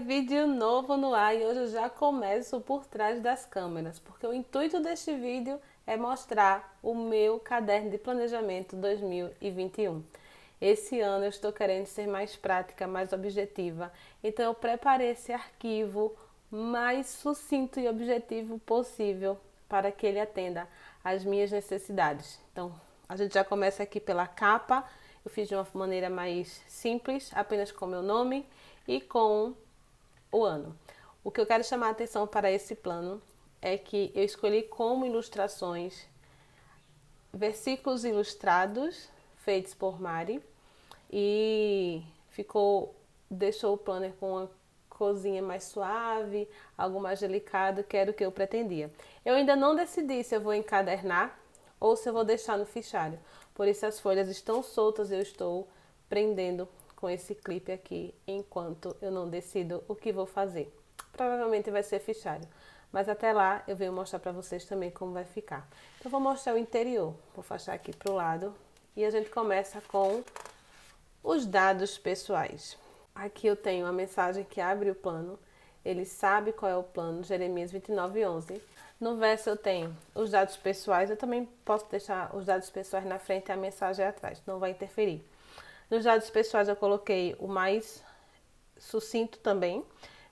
Vídeo novo no ar e hoje eu já começo por trás das câmeras, porque o intuito deste vídeo é mostrar o meu caderno de planejamento 2021. Esse ano eu estou querendo ser mais prática, mais objetiva, então eu preparei esse arquivo mais sucinto e objetivo possível para que ele atenda às minhas necessidades. Então, a gente já começa aqui pela capa. Eu fiz de uma maneira mais simples, apenas com meu nome e com o ano. O que eu quero chamar a atenção para esse plano é que eu escolhi como ilustrações versículos ilustrados feitos por Mari e deixou o planner com uma corzinha mais suave, algo mais delicado, que era o que eu pretendia. Eu ainda não decidi se eu vou encadernar ou se eu vou deixar no fichário. Por isso as folhas estão soltas, eu estou prendendo com esse clipe aqui enquanto eu não decido o que vou fazer. Provavelmente vai ser fichário, mas até lá eu venho mostrar para vocês também como vai ficar. Então vou mostrar o interior, vou fechar aqui para o lado e a gente começa com os dados pessoais. Aqui eu tenho a mensagem que abre o plano, ele sabe qual é o plano, Jeremias 29:11. No verso eu tenho os dados pessoais, eu também posso deixar os dados pessoais na frente e a mensagem atrás, não vai interferir. Nos dados pessoais eu coloquei o mais sucinto também,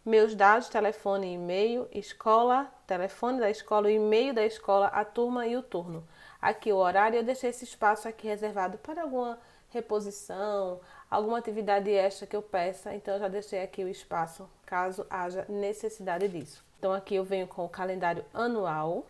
meus dados, telefone e e-mail, escola, telefone da escola, o e-mail da escola, a turma e o turno. Aqui o horário, eu deixei esse espaço aqui reservado para alguma reposição, alguma atividade extra que eu peça, então eu já deixei aqui o espaço caso haja necessidade disso. Então aqui eu venho com o calendário anual,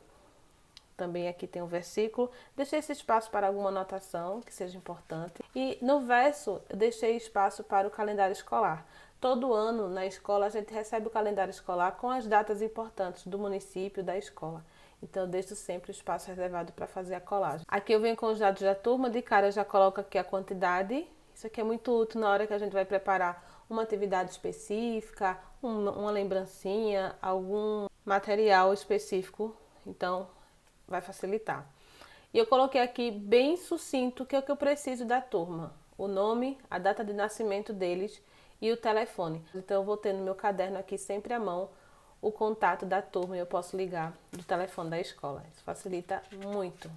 também aqui tem um versículo, deixei esse espaço para alguma anotação que seja importante. E no verso eu deixei espaço para o calendário escolar. Todo ano na escola a gente recebe o calendário escolar com as datas importantes do município, da escola. Então eu deixo sempre o espaço reservado para fazer a colagem. Aqui eu venho com os dados da turma, de cara eu já coloco aqui a quantidade. Isso aqui é muito útil na hora que a gente vai preparar uma atividade específica, uma lembrancinha, algum material específico. Então vai facilitar. E eu coloquei aqui bem sucinto o que é que eu preciso da turma. O nome, a data de nascimento deles e o telefone. Então eu vou ter no meu caderno aqui sempre à mão o contato da turma e eu posso ligar do telefone da escola. Isso facilita muito.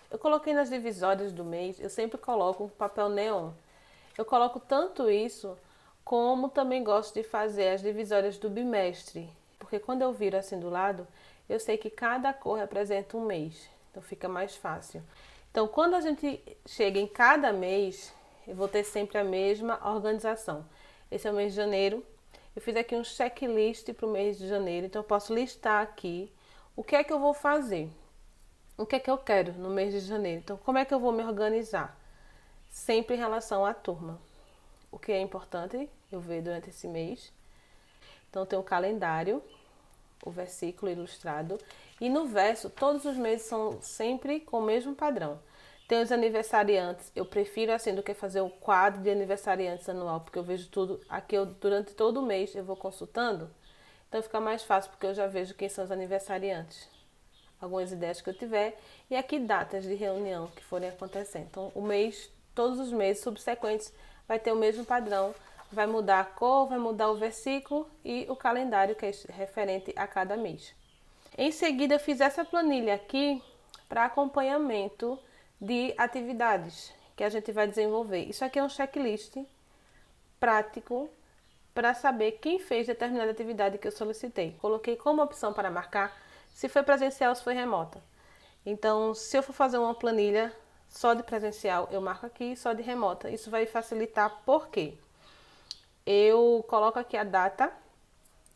Eu coloquei nas divisórias do mês, eu sempre coloco um papel neon. Eu coloco tanto isso, como também gosto de fazer as divisórias do bimestre. Porque quando eu viro assim do lado, eu sei que cada cor representa um mês. Então fica mais fácil. Então quando a gente chega em cada mês, eu vou ter sempre a mesma organização. Esse é o mês de janeiro. Eu fiz aqui um checklist para o mês de janeiro. Então eu posso listar aqui o que é que eu vou fazer. O que é que eu quero no mês de janeiro. Então como é que eu vou me organizar? Sempre em relação à turma. O que é importante eu ver durante esse mês. Então tem o calendário, o versículo ilustrado. E no verso, todos os meses são sempre com o mesmo padrão. Tem os aniversariantes, eu prefiro assim do que fazer o quadro de aniversariantes anual, porque eu vejo tudo, aqui durante todo o mês eu vou consultando, então fica mais fácil porque eu já vejo quem são os aniversariantes, algumas ideias que eu tiver, e aqui datas de reunião que forem acontecendo. Então o mês, todos os meses subsequentes vai ter o mesmo padrão, vai mudar a cor, vai mudar o versículo e o calendário que é referente a cada mês. Em seguida eu fiz essa planilha aqui para acompanhamento de atividades que a gente vai desenvolver. Isso aqui é um checklist prático para saber quem fez determinada atividade que eu solicitei. Coloquei como opção para marcar se foi presencial ou se foi remota. Então, se eu for fazer uma planilha só de presencial, eu marco aqui, só de remota. Isso vai facilitar porque eu coloco aqui a data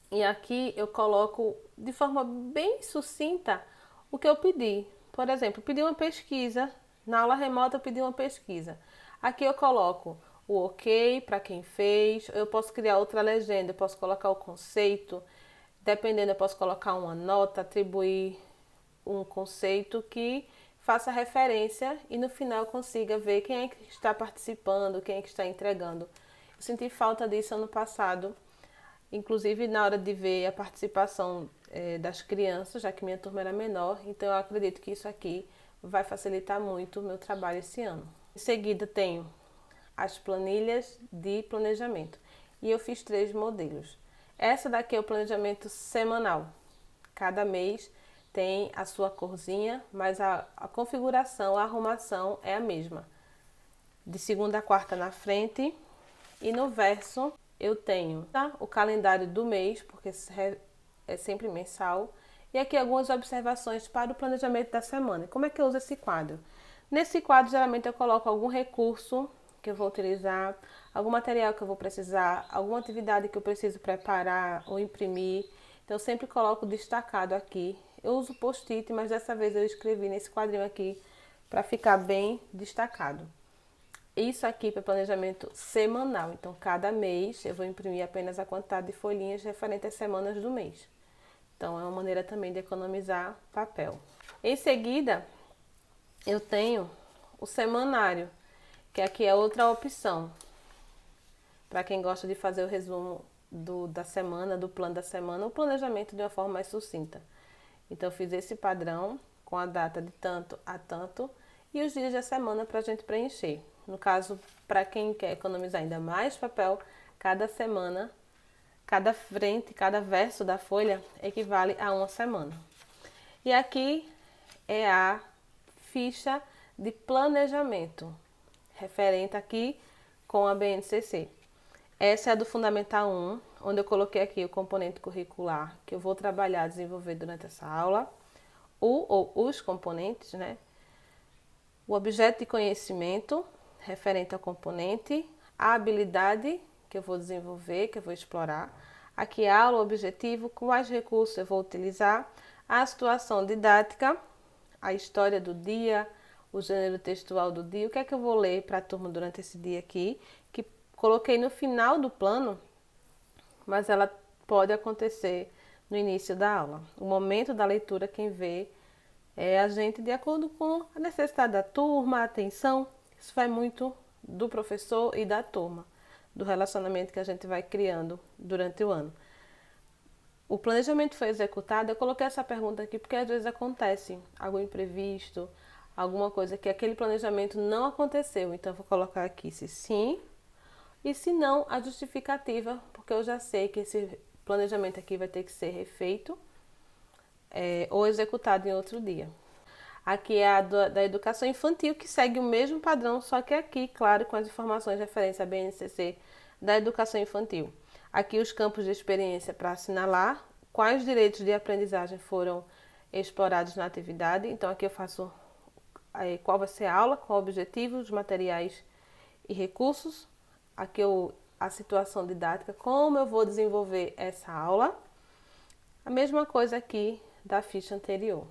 e aqui eu coloco de forma bem sucinta o que eu pedi. Por exemplo, eu pedi uma pesquisa. Na aula remota eu pedi uma pesquisa. Aqui eu coloco o ok para quem fez. Eu posso criar outra legenda, eu posso colocar o conceito. Dependendo, eu posso colocar uma nota, atribuir um conceito que faça referência e no final eu consiga ver quem é que está participando, quem é que está entregando. Eu senti falta disso ano passado, inclusive na hora de ver a participação das crianças, já que minha turma era menor, então eu acredito que isso aqui vai facilitar muito o meu trabalho esse ano. Em seguida tenho as planilhas de planejamento. e eu fiz 3 modelos. Essa daqui é o planejamento semanal. Cada mês tem a sua corzinha, mas a configuração, a arrumação é a mesma. De segunda a quarta na frente, e no verso eu tenho o calendário do mês, porque é sempre mensal, e aqui algumas observações para o planejamento da semana. Como é que eu uso esse quadro? Nesse quadro, geralmente eu coloco algum recurso que eu vou utilizar, algum material que eu vou precisar, alguma atividade que eu preciso preparar ou imprimir. Então eu sempre coloco destacado aqui. Eu uso post-it, mas dessa vez eu escrevi nesse quadrinho aqui para ficar bem destacado. Isso aqui para planejamento semanal. Então cada mês eu vou imprimir apenas a quantidade de folhinhas referente às semanas do mês. Então é uma maneira também de economizar papel. Em seguida, eu tenho o semanário, que aqui é outra opção. Para quem gosta de fazer o resumo da semana, do plano da semana, o planejamento de uma forma mais sucinta. Então eu fiz esse padrão com a data de tanto a tanto e os dias da semana para a gente preencher. No caso, para quem quer economizar ainda mais papel, cada semana, cada frente, cada verso da folha equivale a uma semana. E aqui é a ficha de planejamento, referente aqui com a BNCC. Essa é a do Fundamental 1, onde eu coloquei aqui o componente curricular que eu vou trabalhar, desenvolver durante essa aula, ou os componentes, né? O objeto de conhecimento, referente ao componente, a habilidade que eu vou desenvolver, que eu vou explorar, aqui a aula, o objetivo, quais recursos eu vou utilizar, a situação didática, a história do dia, o gênero textual do dia, o que é que eu vou ler para a turma durante esse dia aqui, que coloquei no final do plano, mas ela pode acontecer no início da aula. O momento da leitura, quem vê é a gente de acordo com a necessidade da turma, a atenção. Isso vai muito do professor e da turma, do relacionamento que a gente vai criando durante o ano. O planejamento foi executado, eu coloquei essa pergunta aqui porque às vezes acontece algum imprevisto, alguma coisa que aquele planejamento não aconteceu. Então eu vou colocar aqui se sim e se não, a justificativa, porque eu já sei que esse planejamento aqui vai ter que ser refeito ou executado em outro dia. Aqui é a da educação infantil, que segue o mesmo padrão, só que aqui, claro, com as informações referentes à BNCC da educação infantil. Aqui os campos de experiência para assinalar quais direitos de aprendizagem foram explorados na atividade. Então aqui eu faço qual vai ser a aula, qual o objetivo, os materiais e recursos. Aqui a situação didática, como eu vou desenvolver essa aula. A mesma coisa aqui da ficha anterior.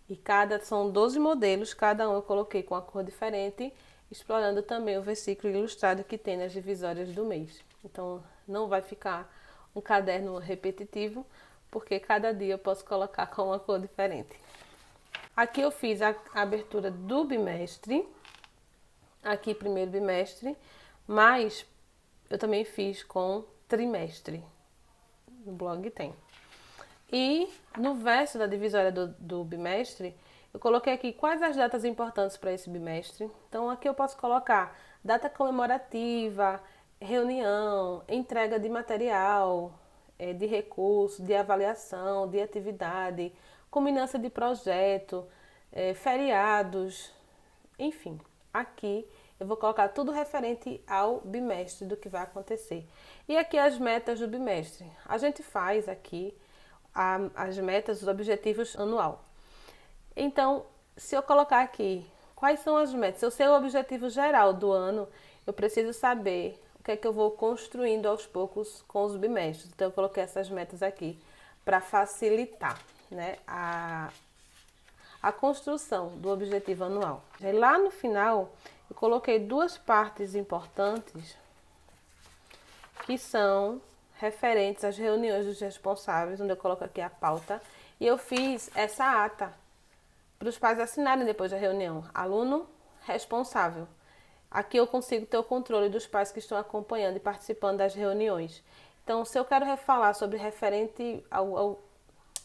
E são 12 modelos, cada um eu coloquei com a cor diferente, explorando também o versículo ilustrado que tem nas divisórias do mês. Então não vai ficar um caderno repetitivo, porque cada dia eu posso colocar com uma cor diferente. Aqui eu fiz a abertura do bimestre, aqui primeiro bimestre, mas eu também fiz com trimestre. No blog tem. E no verso da divisória do bimestre, eu coloquei aqui quais as datas importantes para esse bimestre. Então aqui eu posso colocar data comemorativa, reunião, entrega de material, de recurso, de avaliação, de atividade, culminância de projeto, feriados, enfim. Aqui eu vou colocar tudo referente ao bimestre do que vai acontecer. E aqui as metas do bimestre. A gente faz aqui as metas, os objetivos anual. Então, se eu colocar aqui quais são as metas, se eu sei o objetivo geral do ano, eu preciso saber o que é que eu vou construindo aos poucos com os bimestres. Então, eu coloquei essas metas aqui para facilitar, né, a construção do objetivo anual. E lá no final, eu coloquei duas partes importantes que são referentes às reuniões dos responsáveis, onde eu coloco aqui a pauta, e eu fiz essa ata para os pais assinarem depois da reunião. Aluno responsável. Aqui eu consigo ter o controle dos pais que estão acompanhando e participando das reuniões. Então, se eu quero falar sobre referente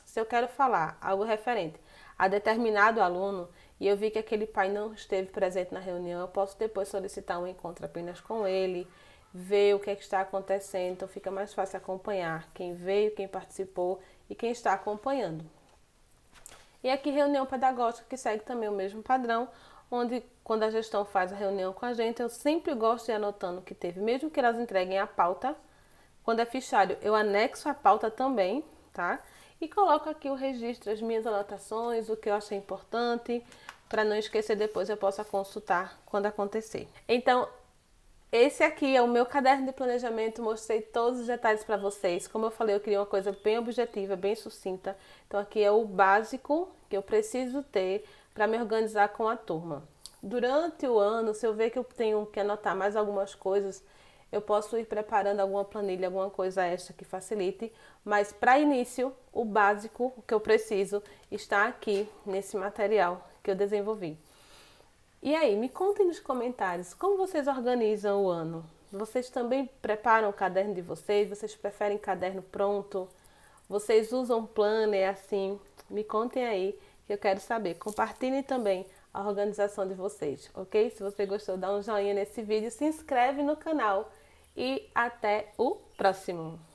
se eu quero falar algo referente a determinado aluno e eu vi que aquele pai não esteve presente na reunião, eu posso depois solicitar um encontro apenas com ele, ver o que é que está acontecendo, então fica mais fácil acompanhar quem veio, quem participou e quem está acompanhando. E aqui reunião pedagógica, que segue também o mesmo padrão, onde quando a gestão faz a reunião com a gente, eu sempre gosto de ir anotando o que teve, mesmo que elas entreguem a pauta. Quando é fichário, eu anexo a pauta também, tá? E coloco aqui o registro das minhas anotações, o que eu achei importante, para não esquecer depois eu possa consultar quando acontecer. Então, esse aqui é o meu caderno de planejamento, mostrei todos os detalhes para vocês. Como eu falei, eu queria uma coisa bem objetiva, bem sucinta. Então aqui é o básico que eu preciso ter para me organizar com a turma. Durante o ano, se eu ver que eu tenho que anotar mais algumas coisas, eu posso ir preparando alguma planilha, alguma coisa extra que facilite. Mas para início, o básico, o que eu preciso, está aqui nesse material que eu desenvolvi. E aí, me contem nos comentários como vocês organizam o ano. Vocês também preparam o caderno de vocês? Vocês preferem caderno pronto? Vocês usam planner assim? Me contem aí que eu quero saber. Compartilhem também a organização de vocês, ok? Se você gostou, dá um joinha nesse vídeo, se inscreve no canal e até o próximo!